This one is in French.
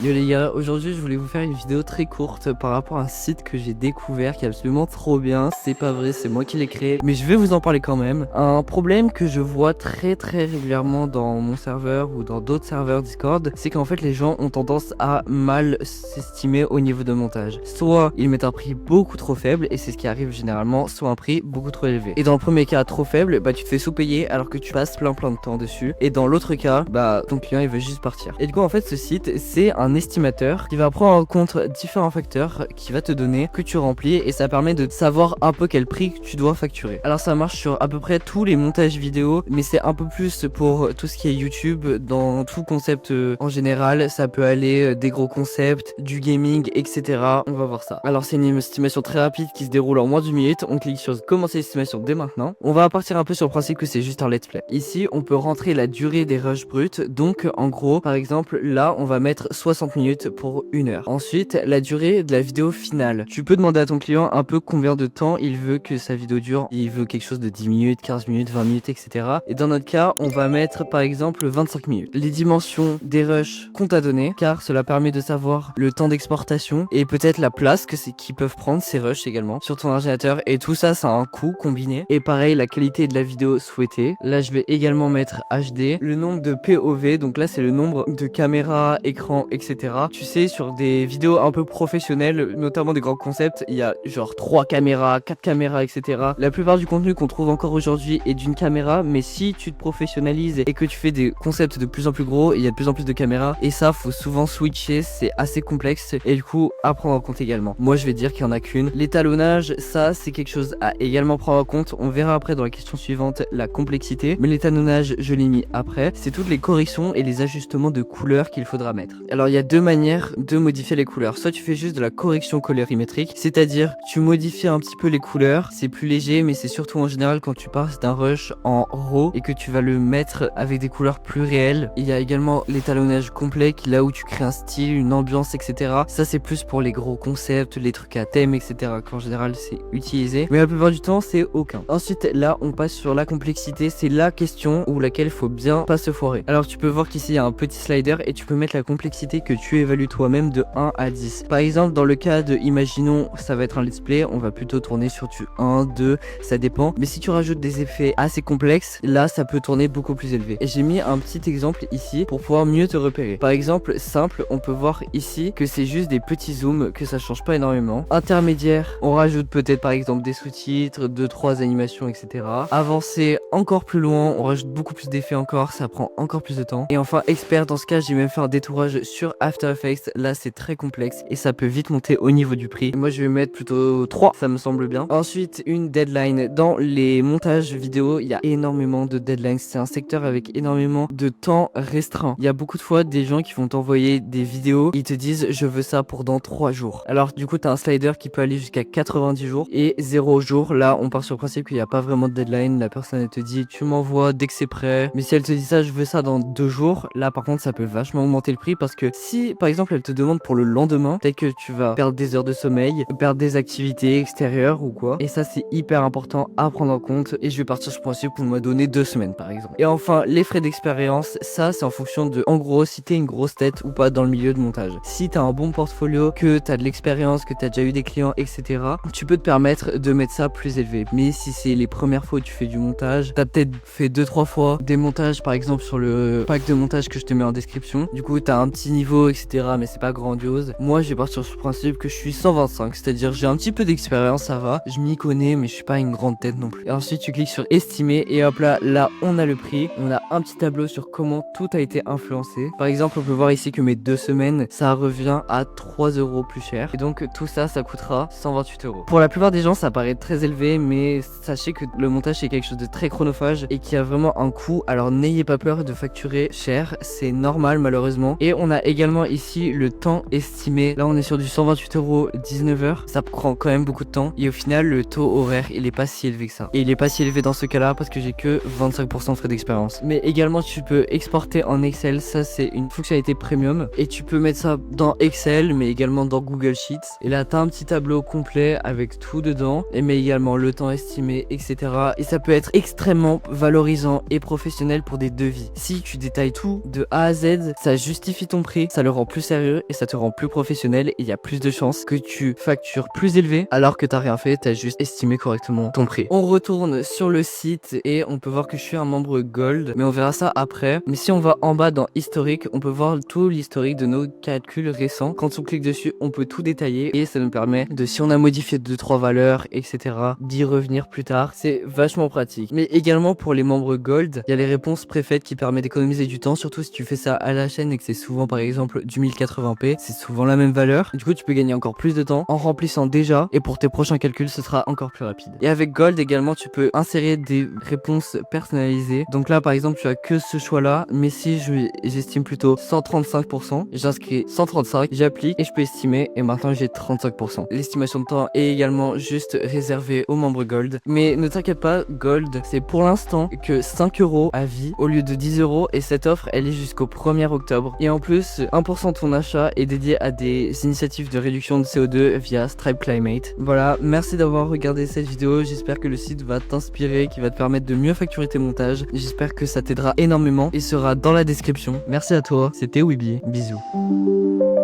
Yo les gars, aujourd'hui je voulais vous faire une vidéo très courte par rapport à un site que j'ai découvert qui est absolument trop bien. C'est pas vrai, c'est moi qui l'ai créé, mais je vais vous en parler quand même. Un problème que je vois très régulièrement dans mon serveur ou dans d'autres serveurs Discord, c'est qu'en fait les gens ont tendance à mal s'estimer au niveau de montage. Soit ils mettent un prix beaucoup trop faible, et c'est ce qui arrive généralement, soit un prix beaucoup trop élevé. Et dans le premier cas trop faible, bah tu te fais sous-payer alors que tu passes plein de temps dessus. Et dans l'autre cas, bah ton client il veut juste partir. Et du coup en fait ce site c'est un estimateur qui va prendre en compte différents facteurs qui va te donner que tu remplis, et ça permet de savoir un peu quel prix tu dois facturer. Alors ça marche sur à peu près tous les montages vidéo, mais c'est un peu plus pour tout ce qui est YouTube. Dans tout concept en général, ça peut aller des gros concepts, du gaming, etc. On va voir ça. Alors c'est une estimation très rapide qui se déroule en moins d'une minute. On clique sur commencer l'estimation dès maintenant. On va partir un peu sur le principe que c'est juste un let's play. Ici on peut rentrer la durée des rushs bruts, donc en gros par exemple là on va mettre 60 minutes pour 1 heure. Ensuite la durée de la vidéo finale. Tu peux demander à ton client un peu combien de temps il veut que sa vidéo dure. Il veut quelque chose de 10 minutes, 15 minutes, 20 minutes, etc. Et dans notre cas on va mettre par exemple 25 minutes. Les dimensions des rushs qu'on t'a donné, car cela permet de savoir le temps d'exportation et peut-être la place qu'ils peuvent prendre ces rushs également sur ton ordinateur, et tout ça ça a un coût combiné. Et pareil la qualité de la vidéo souhaitée. Là je vais également mettre HD, le nombre de POV, donc là c'est le nombre de caméras, écran, etc. Tu sais, sur des vidéos un peu professionnelles, notamment des grands concepts, il y a genre 3 caméras, 4 caméras, etc. La plupart du contenu qu'on trouve encore aujourd'hui est d'une caméra, mais si tu te professionnalises et que tu fais des concepts de plus en plus gros, il y a de plus en plus de caméras, et ça faut souvent switcher, c'est assez complexe et du coup à prendre en compte également. Moi je vais dire qu'il y en a qu'une. L'étalonnage, ça c'est quelque chose à également prendre en compte. On verra après dans la question suivante la complexité, mais l'étalonnage je l'ai mis après. C'est toutes les corrections et les ajustements de couleurs qu'il faudra mettre. Alors il y a deux manières de modifier les couleurs. Soit tu fais juste de la correction colorimétrique, c'est-à-dire tu modifies un petit peu les couleurs, c'est plus léger, mais c'est surtout en général quand tu passes d'un rush en RAW et que tu vas le mettre avec des couleurs plus réelles. Il y a également l'étalonnage complet, qui là où tu crées un style, une ambiance, etc. Ça c'est plus pour les gros concepts, les trucs à thème, etc. qu'en général c'est utilisé, mais la plupart du temps c'est aucun. Ensuite là on passe sur la complexité, c'est la question où laquelle il faut bien pas se foirer. Alors tu peux voir qu'ici il y a un petit slider et tu peux mettre la complexité que tu évalues toi-même de 1 à 10. Par exemple dans le cas de, imaginons ça va être un let's play, on va plutôt tourner sur du 1, 2, ça dépend, mais si tu rajoutes des effets assez complexes, là ça peut tourner beaucoup plus élevé. Et j'ai mis un petit exemple ici pour pouvoir mieux te repérer. Par exemple simple, on peut voir ici que c'est juste des petits zooms, que ça change pas énormément. Intermédiaire, on rajoute peut-être par exemple des sous-titres, 2-3 animations, etc. Avancé encore plus loin, on rajoute beaucoup plus d'effets encore, ça prend encore plus de temps. Et enfin expert, dans ce cas j'ai même fait un détourage sur After Effects. Là c'est très complexe et ça peut vite monter au niveau du prix. Moi je vais mettre plutôt 3, ça me semble bien. Ensuite une deadline. Dans les montages vidéo il y a énormément de deadlines, c'est un secteur avec énormément de temps restreint. Il y a beaucoup de fois des gens qui vont t'envoyer des vidéos, ils te disent je veux ça pour dans 3 jours. Alors du coup tu as un slider qui peut aller jusqu'à 90 jours et 0 jours. Là on part sur le principe qu'il n'y a pas vraiment de deadline. La personne elle te dit tu m'envoies dès que c'est prêt, mais si elle te dit ça je veux ça dans 2 jours, là par contre ça peut vachement augmenter le prix, parce que si par exemple elle te demande pour le lendemain, peut-être que tu vas perdre des heures de sommeil, perdre des activités extérieures ou quoi, et ça c'est hyper important à prendre en compte. Et je vais partir sur le principe qu'on m'a donné 2 semaines par exemple. Et enfin les frais d'expérience, ça c'est en fonction de en gros si t'es une grosse tête ou pas dans le milieu de montage. Si t'as un bon portfolio, que t'as de l'expérience, que t'as déjà eu des clients, etc., tu peux te permettre de mettre ça plus élevé. Mais si c'est les premières fois où tu fais du montage, t'as peut-être fait 2-3 fois des montages par exemple sur le pack de montage que je te mets en description, du coup t'as un petit niveau, etc., mais c'est pas grandiose. Moi je vais partir sur ce principe que je suis 125, c'est-à-dire j'ai un petit peu d'expérience, ça va, je m'y connais, mais je suis pas une grande tête non plus. Et ensuite tu cliques sur estimer et hop là on a le prix, on a un petit tableau sur comment tout a été influencé. Par exemple on peut voir ici que mes 2 semaines ça revient à 3 € plus cher, et donc tout ça coûtera 128 €. Pour la plupart des gens ça paraît très élevé, mais sachez que le montage c'est quelque chose de très chronophage et qui a vraiment un coût. Alors n'ayez pas peur de facturer cher, c'est normal malheureusement. Et on a également ici le temps estimé. Là on est sur du 128 € 19 heures, ça prend quand même beaucoup de temps, et au final le taux horaire il est pas si élevé que ça. Et il est pas si élevé dans ce cas là parce que j'ai que 25% de frais d'expérience. Mais également tu peux exporter en Excel, ça c'est une fonctionnalité premium, et tu peux mettre ça dans Excel mais également dans Google Sheets. Et là t'as un petit tableau complet avec tout dedans, et mais également le temps estimé, etc. Et ça peut être extrêmement valorisant et professionnel pour des devis. Si tu détailles tout de A à Z, ça justifie ton prix, ça le rend plus sérieux et ça te rend plus professionnel et il y a plus de chances que tu factures plus élevé alors que t'as rien fait, t'as juste estimé correctement ton prix. On retourne sur le site et on peut voir que je suis un membre Gold, mais on verra ça après. Mais si on va en bas dans historique, on peut voir tout l'historique de nos calculs récents. Quand on clique dessus, on peut tout détailler et ça nous permet de, si on a modifié 2-3 valeurs, etc., d'y revenir plus tard. C'est vachement pratique. Mais également pour les membres Gold, il y a les réponses préfaites qui permettent d'économiser du temps, surtout si tu fais ça à la chaîne et que c'est souvent par exemple du 1080p, c'est souvent la même valeur. Du coup, tu peux gagner encore plus de temps en remplissant déjà et pour tes prochains calculs, ce sera encore plus rapide. Et avec Gold également, tu peux insérer des réponses personnalisées. Donc là, par exemple, tu as que ce choix-là, mais si j'estime plutôt 135%, j'inscris 135, j'applique et je peux estimer et maintenant j'ai 35%. L'estimation de temps est également juste réservée aux membres Gold. Mais ne t'inquiète pas, Gold, c'est pour l'instant que 5 € à vie au lieu de 10 € et cette offre, elle est jusqu'au 1er octobre. Et en plus, 1% de ton achat est dédié à des initiatives de réduction de CO2 via Stripe Climate. Voilà, merci d'avoir regardé cette vidéo. J'espère que le site va t'inspirer, qui va te permettre de mieux facturer tes montages. J'espère que ça t'aidera énormément et sera dans la description. Merci à toi, c'était Weeby, bisous.